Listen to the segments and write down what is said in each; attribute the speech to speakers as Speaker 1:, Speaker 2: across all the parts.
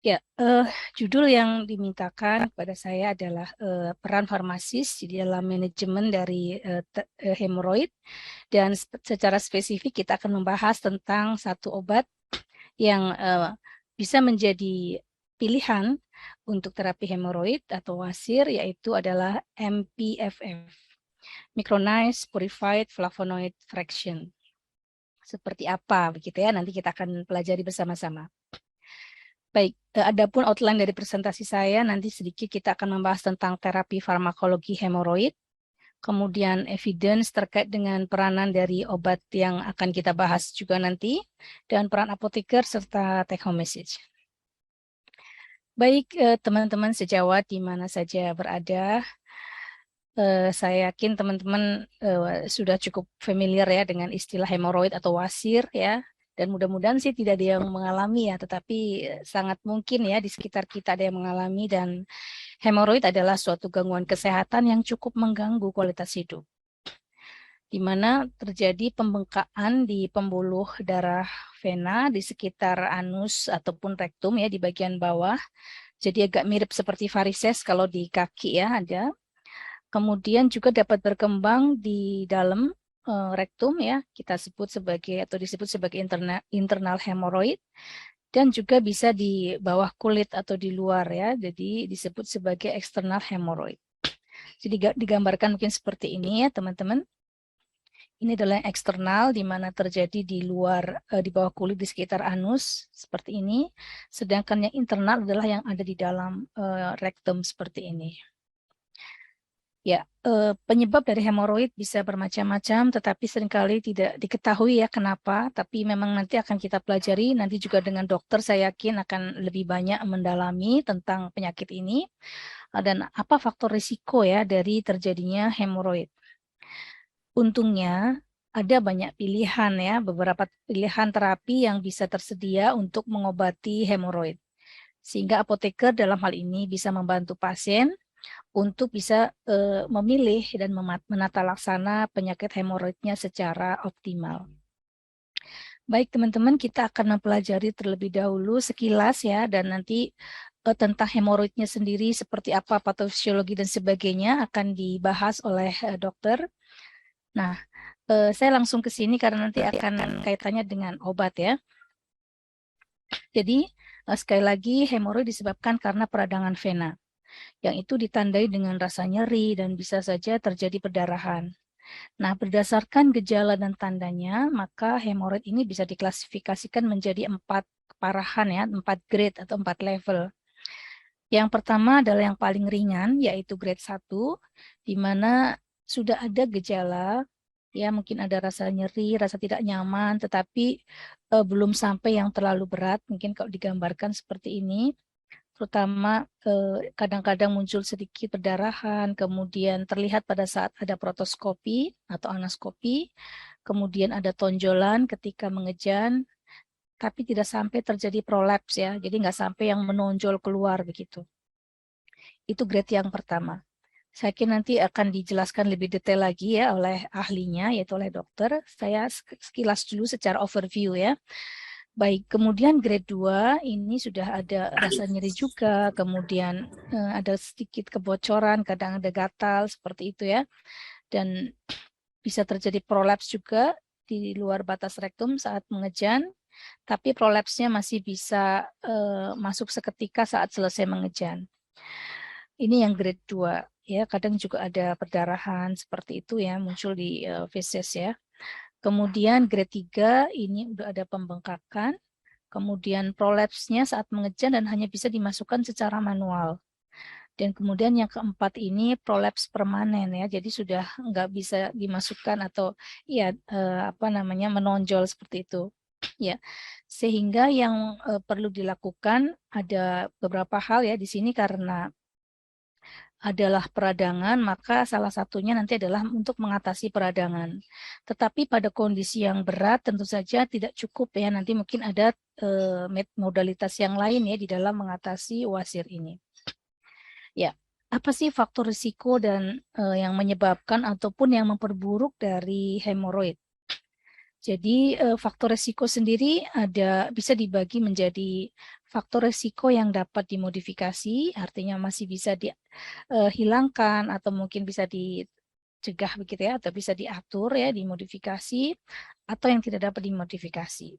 Speaker 1: Ya, judul yang dimintakan kepada saya adalah peran farmasis di dalam manajemen dari hemoroid, dan secara spesifik kita akan membahas tentang satu obat yang bisa menjadi pilihan untuk terapi hemoroid atau wasir, yaitu adalah MPFF, Micronized Purified Flavonoid Fraction. Seperti apa begitu ya? Nanti kita akan pelajari bersama-sama. Baik, adapun outline dari presentasi saya, nanti sedikit kita akan membahas tentang terapi farmakologi hemoroid, kemudian evidence terkait dengan peranan dari obat yang akan kita bahas juga nanti, dan peran apoteker serta take home message. Baik, teman-teman sejawat di mana saja berada, saya yakin teman-teman sudah cukup familiar ya dengan istilah hemoroid atau wasir ya. Dan mudah-mudahan sih tidak ada yang mengalami ya, tetapi sangat mungkin ya di sekitar kita ada yang mengalami, dan hemoroid adalah suatu gangguan kesehatan yang cukup mengganggu kualitas hidup, di mana terjadi pembengkakan di pembuluh darah vena di sekitar anus ataupun rektum ya di bagian bawah. Jadi agak mirip seperti varises kalau di kaki ya ada. Kemudian juga dapat berkembang di dalam rektum ya, kita sebut sebagai atau disebut sebagai internal hemoroid, dan juga bisa di bawah kulit atau di luar ya, jadi disebut sebagai external hemoroid. Jadi digambarkan mungkin seperti ini ya teman-teman. Ini adalah yang eksternal, di mana terjadi di luar, di bawah kulit di sekitar anus seperti ini. Sedangkan yang internal adalah yang ada di dalam rektum seperti ini. Ya, penyebab dari hemoroid bisa bermacam-macam, tetapi seringkali tidak diketahui ya kenapa. Tapi memang nanti akan kita pelajari, nanti juga dengan dokter saya yakin akan lebih banyak mendalami tentang penyakit ini. Dan apa faktor risiko ya dari terjadinya hemoroid. Untungnya ada banyak pilihan ya, beberapa pilihan terapi yang bisa tersedia untuk mengobati hemoroid. Sehingga apoteker dalam hal ini bisa membantu pasien untuk bisa memilih dan menata laksana penyakit hemoroidnya secara optimal. Baik teman-teman, kita akan mempelajari terlebih dahulu sekilas ya, dan nanti tentang hemoroidnya sendiri seperti apa patofisiologi dan sebagainya akan dibahas oleh dokter. Nah, saya langsung ke sini karena nanti akan kaitannya dengan obat ya. Jadi sekali lagi hemoroid disebabkan karena peradangan vena, yang itu ditandai dengan rasa nyeri dan bisa saja terjadi perdarahan. Nah, berdasarkan gejala dan tandanya, maka hemoroid ini bisa diklasifikasikan menjadi 4 keparahan ya, 4 grade atau 4 level. Yang pertama adalah yang paling ringan, yaitu grade 1, di mana sudah ada gejala, ya mungkin ada rasa nyeri, rasa tidak nyaman, tetapi belum sampai yang terlalu berat, mungkin kalau digambarkan seperti ini. Terutama kadang-kadang muncul sedikit perdarahan, kemudian terlihat pada saat ada protoskopi atau anaskopi, kemudian ada tonjolan ketika mengejan, tapi tidak sampai terjadi prolaps ya, jadi nggak sampai yang menonjol keluar begitu. Itu grade yang pertama. Saya kira nanti akan dijelaskan lebih detail lagi ya oleh ahlinya, yaitu oleh dokter. Saya sekilas dulu secara overview ya. Baik, kemudian grade 2 ini sudah ada rasa nyeri juga, kemudian ada sedikit kebocoran, kadang ada gatal seperti itu ya. Dan bisa terjadi prolaps juga di luar batas rektum saat mengejan, tapi prolapsnya masih bisa masuk seketika saat selesai mengejan. Ini yang grade 2 ya, kadang juga ada perdarahan seperti itu ya, muncul di feses ya. Kemudian grade 3 ini udah ada pembengkakan, kemudian prolapsnya saat mengejan dan hanya bisa dimasukkan secara manual. Dan kemudian yang keempat ini prolaps permanen ya, jadi sudah nggak bisa dimasukkan atau ya menonjol seperti itu ya. Sehingga yang perlu dilakukan ada beberapa hal ya di sini, karena adalah peradangan, maka salah satunya nanti adalah untuk mengatasi peradangan. Tetapi pada kondisi yang berat tentu saja tidak cukup ya, nanti mungkin ada modalitas yang lain ya di dalam mengatasi wasir ini. Ya, apa sih faktor risiko dan yang menyebabkan ataupun yang memperburuk dari hemoroid? Jadi faktor risiko sendiri bisa dibagi menjadi faktor resiko yang dapat dimodifikasi, artinya masih bisa dihilangkan atau mungkin bisa dicegah begitu ya, atau bisa diatur ya, dimodifikasi, atau yang tidak dapat dimodifikasi.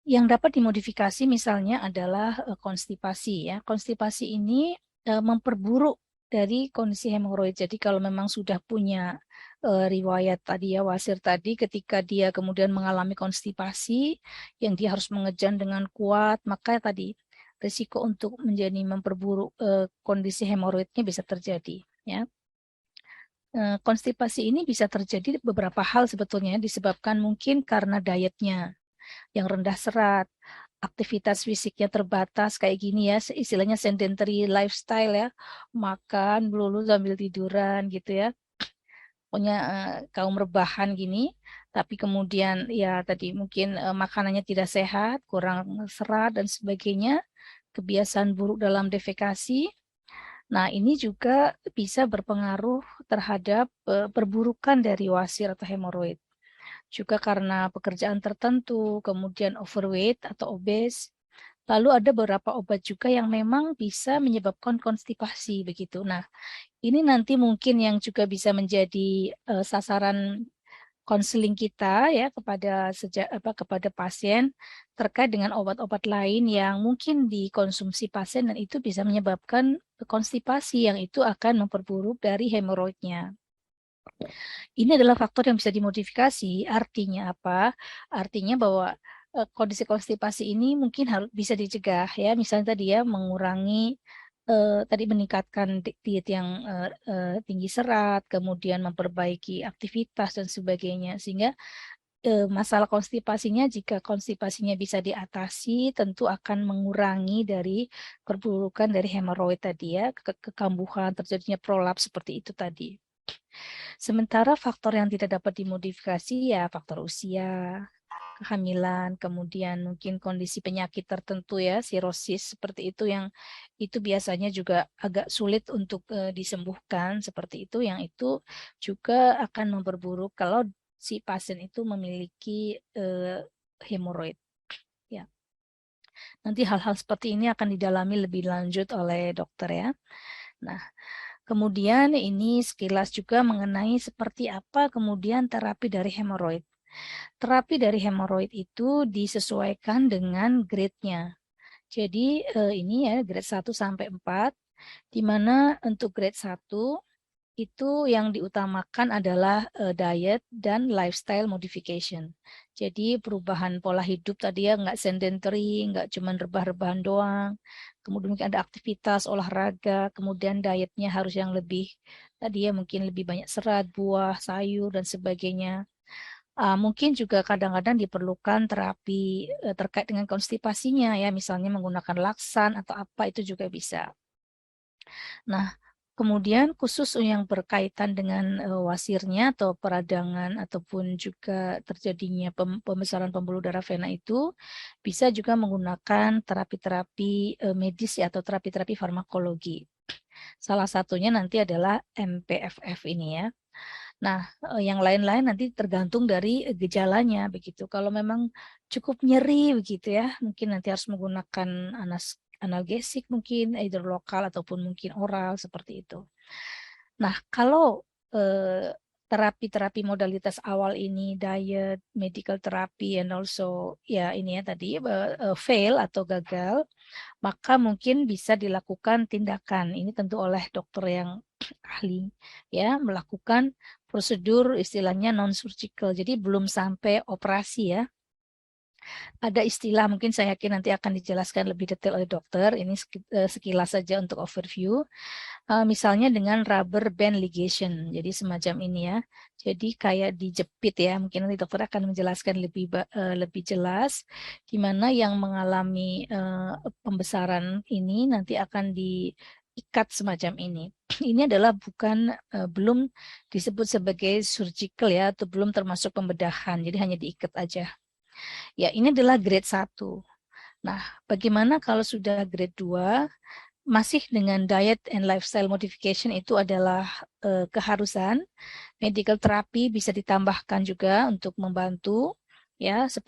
Speaker 1: Yang dapat dimodifikasi misalnya adalah konstipasi ya. Konstipasi ini memperburuk dari kondisi hemoroid. Jadi kalau memang sudah punya riwayat tadi ya, wasir tadi, ketika dia kemudian mengalami konstipasi yang dia harus mengejan dengan kuat, maka tadi risiko untuk menjadi memperburuk kondisi hemoroidnya bisa terjadi ya. Konstipasi ini bisa terjadi beberapa hal sebetulnya, disebabkan mungkin karena dietnya yang rendah serat, aktivitas fisiknya terbatas kayak gini ya, istilahnya sedentary lifestyle ya, makan melulu sambil tiduran gitu ya, pokoknya kaum rebahan gini, tapi kemudian ya tadi mungkin makanannya tidak sehat, kurang serat dan sebagainya, kebiasaan buruk dalam defekasi. Nah, ini juga bisa berpengaruh terhadap perburukan dari wasir atau hemoroid. Juga karena pekerjaan tertentu, kemudian overweight atau obes. Lalu ada beberapa obat juga yang memang bisa menyebabkan konstipasi begitu. Nah, ini nanti mungkin yang juga bisa menjadi sasaran konseling kita ya kepada pasien terkait dengan obat-obat lain yang mungkin dikonsumsi pasien dan itu bisa menyebabkan konstipasi yang itu akan memperburuk dari hemoroidnya. Ini adalah faktor yang bisa dimodifikasi. Artinya apa? Artinya bahwa kondisi konstipasi ini mungkin harus bisa dicegah ya. Misalnya tadi ya mengurangi tadi meningkatkan diet yang tinggi serat, kemudian memperbaiki aktivitas dan sebagainya sehingga masalah konstipasinya, jika konstipasinya bisa diatasi, tentu akan mengurangi dari perburukan dari hemoroid tadi ya, kekambuhan, terjadinya prolaps seperti itu tadi. Sementara faktor yang tidak dapat dimodifikasi ya faktor usia, kehamilan, kemudian mungkin kondisi penyakit tertentu ya, sirosis seperti itu yang itu biasanya juga agak sulit untuk disembuhkan seperti itu, yang itu juga akan memperburuk kalau si pasien itu memiliki hemoroid. Ya. Nanti hal-hal seperti ini akan didalami lebih lanjut oleh dokter ya. Nah, kemudian ini sekilas juga mengenai seperti apa kemudian terapi dari hemoroid. Terapi dari hemoroid itu disesuaikan dengan grade-nya. Jadi ini ya grade 1 sampai 4, di mana untuk grade 1 itu yang diutamakan adalah diet dan lifestyle modification. Jadi perubahan pola hidup tadi ya, nggak sedentary, nggak cuma rebah-rebahan doang. Kemudian mungkin ada aktivitas olahraga, kemudian dietnya harus yang lebih tadi ya mungkin lebih banyak serat, buah, sayur dan sebagainya. Mungkin juga kadang-kadang diperlukan terapi terkait dengan konstipasinya ya, misalnya menggunakan laksan atau apa itu juga bisa. Nah, kemudian khusus yang berkaitan dengan wasirnya atau peradangan ataupun juga terjadinya pembesaran pembuluh darah vena itu bisa juga menggunakan terapi-terapi medis ya, atau terapi-terapi farmakologi. Salah satunya nanti adalah MPFF ini ya. Nah, yang lain-lain nanti tergantung dari gejalanya begitu. Kalau memang cukup nyeri begitu ya, mungkin nanti harus menggunakan analgesik mungkin, either lokal ataupun mungkin oral seperti itu. Nah, kalau terapi-terapi modalitas awal ini diet, medical therapy, and also ya ini ya tadi fail atau gagal, maka mungkin bisa dilakukan tindakan. Ini tentu oleh dokter yang ahli ya, melakukan prosedur istilahnya non surgical. Jadi belum sampai operasi ya. Ada istilah mungkin saya yakin nanti akan dijelaskan lebih detail oleh dokter. Ini sekilas saja untuk overview. Misalnya dengan rubber band ligation. Jadi semacam ini ya. Jadi kayak dijepit ya. Mungkin nanti dokter akan menjelaskan lebih jelas di mana yang mengalami pembesaran ini nanti akan diikat semacam ini. Ini adalah belum disebut sebagai surgical ya, atau belum termasuk pembedahan. Jadi hanya diikat aja. Ya, ini adalah grade 1. Nah, bagaimana kalau sudah grade 2? Masih dengan diet and lifestyle modification itu adalah keharusan. Medical therapy bisa ditambahkan juga untuk membantu ya, seperti